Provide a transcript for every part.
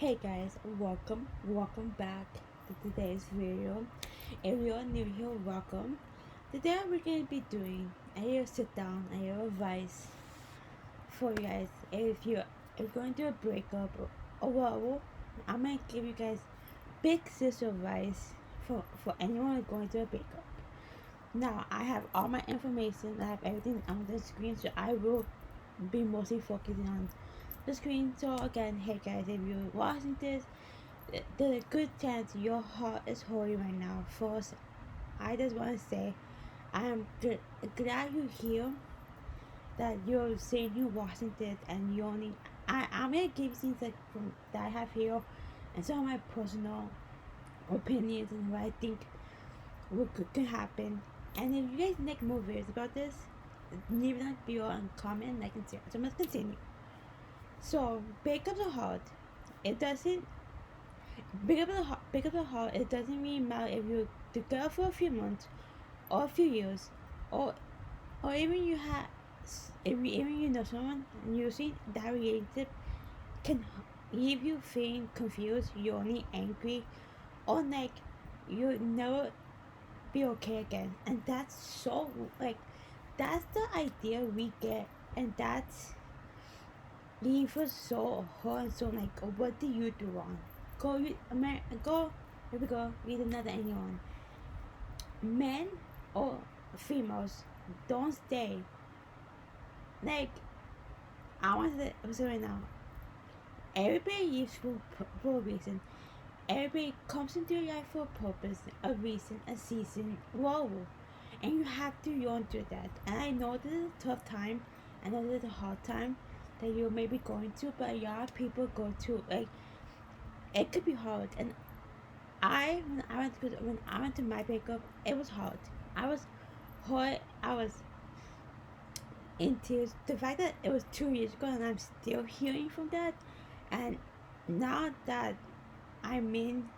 Hey guys, welcome back to today's video. If you're new here, welcome. Today we're gonna be doing a little sit down, a little advice for you guys. If you're going through a breakup or well, I'm gonna give you guys big sis advice for anyone going through a breakup. Now I have all my information, I have everything on the screen, so I will be mostly focusing on the screen. So again, hey guys, if you're watching this, there's a good chance your heart is holy right now. First, I just want to say I am glad you're here, that you're saying you're watching this, and you only I'm gonna give you things like from that I have here, and some of my personal opinions and what I think could happen. And if you guys make more videos about this, leave it below and comment, like and share. So let's continue. So breakups are hard. It doesn't break up the heart. It doesn't really matter if you're together for a few months or a few years, or even you have, if you, even you know someone, and you see that relationship can leave you feeling confused, you're only angry, or like you'll never be okay again. And that's so like that's the idea we get, and that's leave us so hard. So like, what do you do wrong? Go. Here we go. Read another anyone. Men or females don't stay. Like, I want to say right now. Everybody lives for a reason. Everybody comes into your life for a purpose, a reason, a season. Whoa, and you have to learn through that. And I know this is a tough time. I know this is a hard time that you may be going to, but a lot of people go through. Like, it could be hard. And when I went to my breakup, it was hard. I was hurt. I was in tears. The fact that it was 2 years ago and I'm still healing from that, and now that I'm in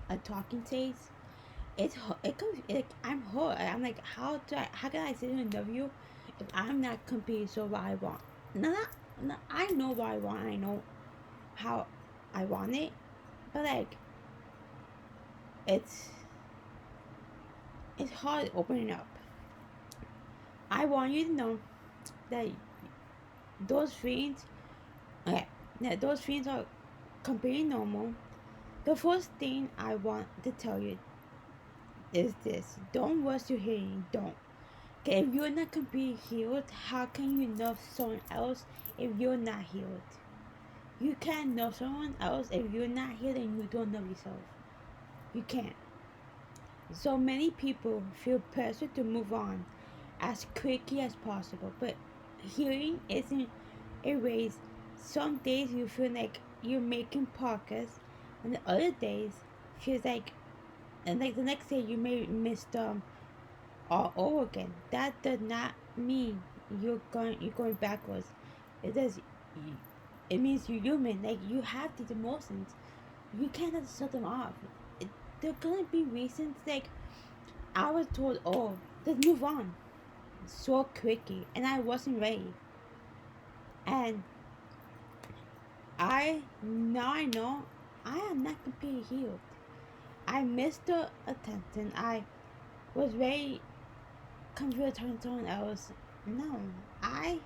a talking stage, it comes. I'm hurt. I'm like, how can I sit here and love you if I'm not completely sure what I want? No, I know what I want. I know how I want it, but like, it's it's hard opening up. I want you to know that those feelings, okay, that those feelings are completely normal. The first thing I want to tell you is this: don't rush your healing. Don't. Okay, if you're not completely healed, how can you love someone else if you're not healed? You can't love someone else if you're not healed and you don't love yourself. You can't. So many people feel pressure to move on as quickly as possible, but healing isn't a race. Some days you feel like you're making progress, and the other days feels like, and like the next day you may miss them all over again. That does not mean you're going backwards. It does. It means you're human. Like, you have these emotions. You cannot shut them off. There gonna be reasons like, I was told, oh, let's move on so quickly, and I wasn't ready. And I know I am not completely healed. I missed the attention. I was very confused on someone else. No, I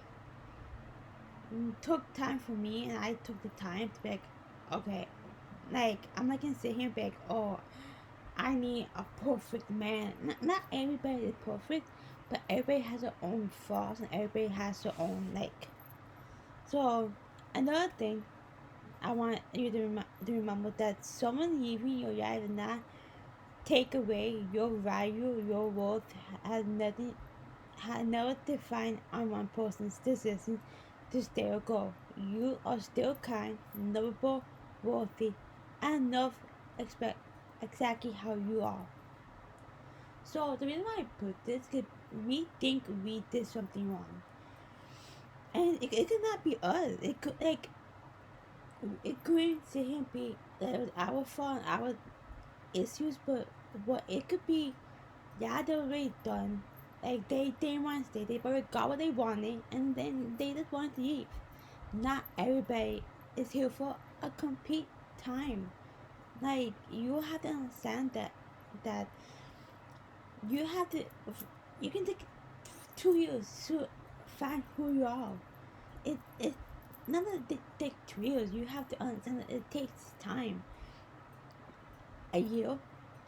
took time for me, and I took the time to be like, okay, like, I'm not gonna sit here and be like, oh, I need a perfect man. Not everybody is perfect, but everybody has their own flaws and everybody has their own like. So another thing I want you to remember, that someone leaving your life and not take away your value, your worth, has never defined on one person's decision to stay or go. You are still kind, lovable, worthy, and love expect exactly how you are. So the reason why I put this is we think we did something wrong, and it could not be us. It could like it couldn't sit here and be that it was our fault, our issues, but what it could be, yeah, they were already done. Like, they didn't want to stay. They already got what they wanted, and then they just wanted to leave. Not everybody is here for a complete time. Like you have to understand that you have to. You can take 2 years to find who you are. It none of it takes 2 years. You have to understand that it takes time. A year,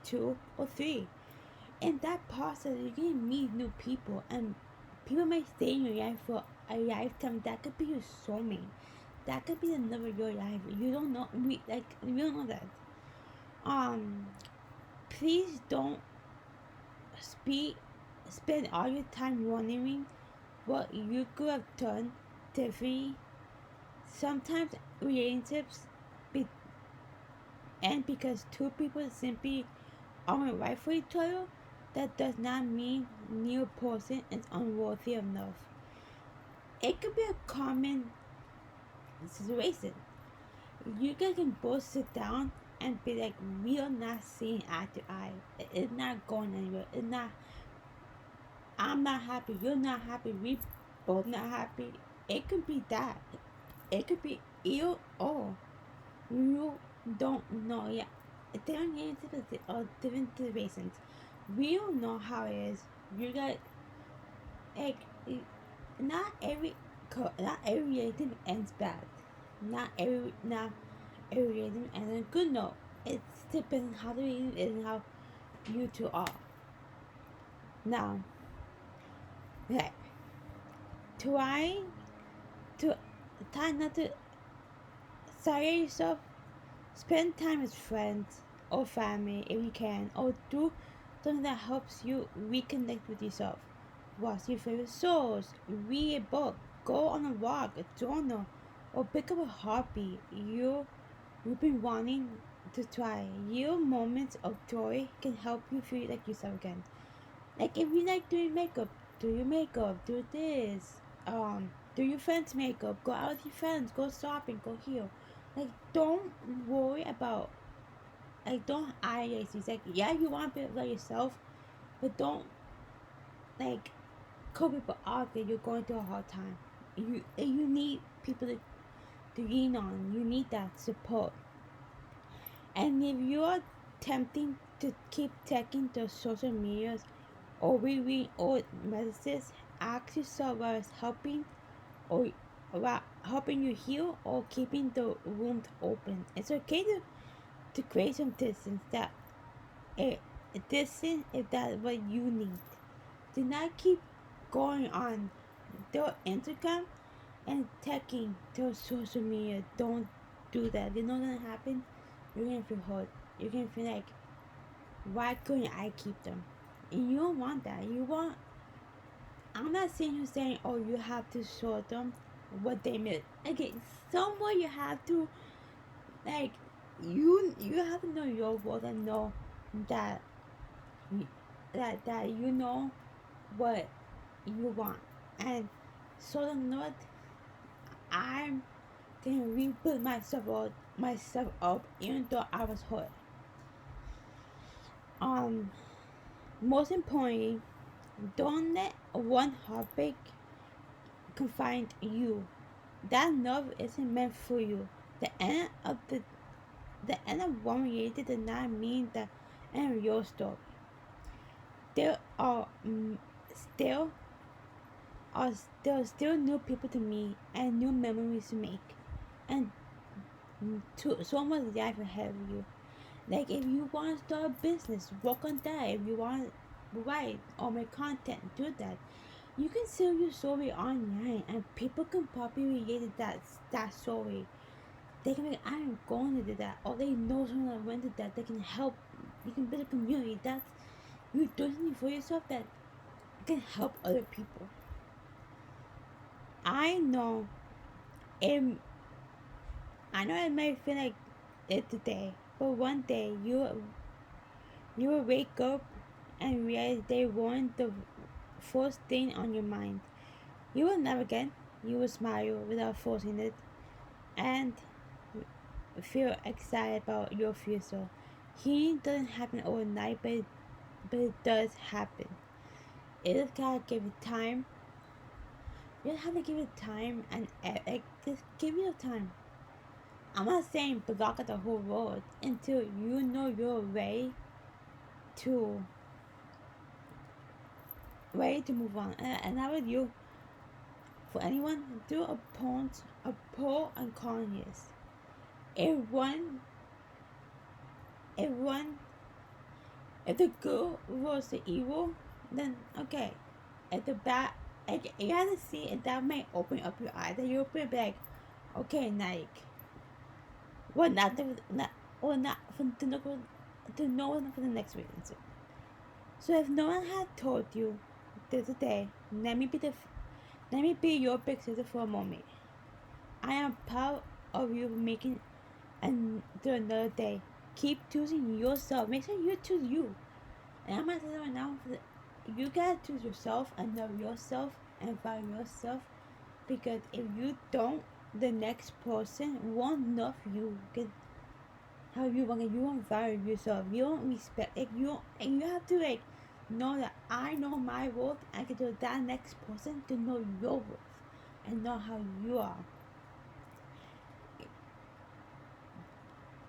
2 or 3. In that process, you're gonna meet new people, and people may stay in your life for a lifetime. That could be your soulmate. That could be the love of your life. You don't know. We don't know that. Um, please don't speak. Spend all your time wondering what you could have done differently. Sometimes relationships be end because two people simply aren't right for each other. That does not mean neither person is unworthy of love. It could be a common situation. You guys can both sit down and be like, we are not seeing eye to eye. It's not going anywhere. It's not. I'm not happy. You're not happy. We both not happy. It could be that. It could be ill or you don't know yet. Different answers or different situations. We don't know how it is. You got like not every not every relationship ends bad. Not every relationship ends on a good note. It depends how the relationship is and how you two are. Now, okay, try to try not to sorry yourself. Spend time with friends or family if you can, or do something that helps you reconnect with yourself. Watch your favorite shows, read a book, go on a walk, a journal, or pick up a hobby you've been wanting to try. Your moments of joy can help you feel like yourself again. Like if you like doing makeup, do your makeup, do this. Do your friends' makeup, go out with your friends, go shopping, go here. Like don't worry about don't idolize you. Like yeah, you want to be like yourself, but don't like cut people off that you're going through a hard time. You need people to lean on. You need that support. And if you are tempting to keep checking the social medias or rereading old messages, ask yourself whether it's or about helping you heal or keeping the wound open. It's okay to create some distance that a distance if that's what you need. Do not keep going on their Instagram and checking their social media. Don't do that. You know what's gonna happen? You're gonna feel hurt. You're gonna feel like, why couldn't I keep them? And you don't want that. You want. I'm not saying you saying, oh, you have to show them what they meant. Okay, somewhere you have to like you have to know your worth and know that that you know what you want. And so the Lord, I'm gonna rebuild myself up even though I was hurt. Um Most importantly, don't let one heartbreak confine you. That love isn't meant for you. The end of the end of one relationship does not mean the end of your story. There are still there are still new people to meet and new memories to make, and so much life ahead of you. Like if you want to start a business, work on that. If you want to write or make content, do that. You can sell your story online, and people can probably relate to that story. They can be like, I'm going to do that, or they know someone that went to that. They can help. You can build a community. That's you do something for yourself that can help other people. I know it. I know it may feel like it today, but one day you will wake up and realize they weren't the first thing on your mind. You will never get. You will smile without forcing it, and feel excited about your future. Healing doesn't happen overnight, but it does happen. You just gotta give it time. You just have to give it time and just give it time. I'm not saying block out the whole world until you know your to way to move on. And I would you for anyone do a pro and con list. If one if one if the good was the evil, then okay. If the bad, like, you gotta see if that may open up your eyes. That you open be like, okay, like, well, not the not or not to know for the next reason. So if no one had told you this day, let me be your big sister for a moment. I am proud of you making and to another day. Keep choosing yourself. Make sure you choose you. And I'm gonna tell you right now, you gotta choose yourself and love yourself and value yourself, because if you don't, the next person won't love you. Cause how you won't value yourself. You won't respect it. And you have to like know that I know my worth. I can do that next person to know your worth and know how you are.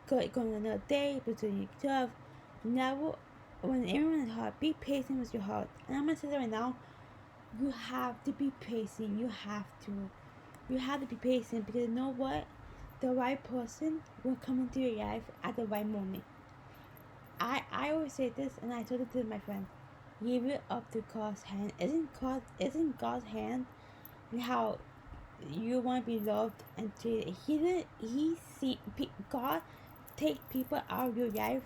Going another day between yourself. Never, when everyone is hard, be patient with your heart. And I'm gonna say that right now. You have to be patient. You have to. You have to be patient, because you know what? The right person will come into your life at the right moment. I always say this, and I told it to my friend. Leave it up to God's hand. Isn't God's hand how you want to be loved and treated? God take people out of your life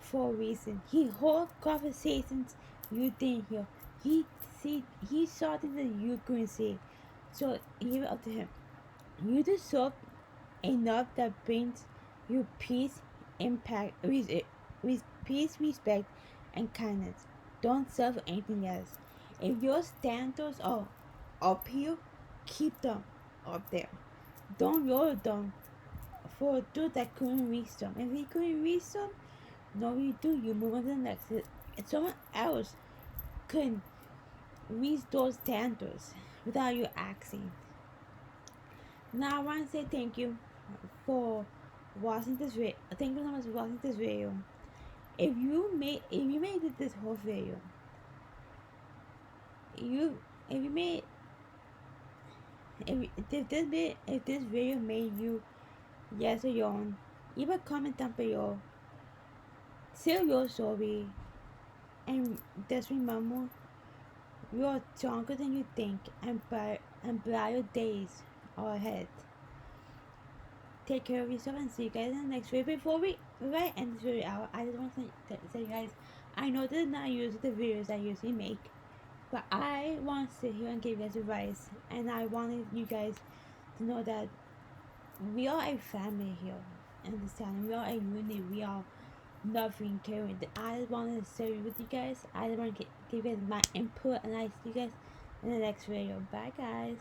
for a reason. He hold conversations you didn't hear. He he saw things that you couldn't see. So leave it up to him. You deserve enough that brings you peace, impact, with peace, respect, and kindness. Don't serve anything else. If your standards are up here, keep them up there. Don't lower them for those that couldn't reach them. If you couldn't reach them, no, you do. You move on to the next. If someone else couldn't reach those standards without you asking. Now I want to say thank you for watching this video. Thank you so much for watching this video. If you made it this whole video, you if you made if this video made you yes or yawn, leave a comment down below. Share your story, and just remember, you are stronger than you think, and brighter days are ahead. Take care of yourself, and see you guys in the next video. Before we end this video out, I just want to say, you guys, I know this is not usually the videos I usually make, but I want to sit here and give you guys advice, and I wanted you guys to know that we are a family here in this town. We are a unit. We are loving, caring. I just wanted to share with you guys. I just want to give you guys my input, and I see you guys in the next video. Bye, guys.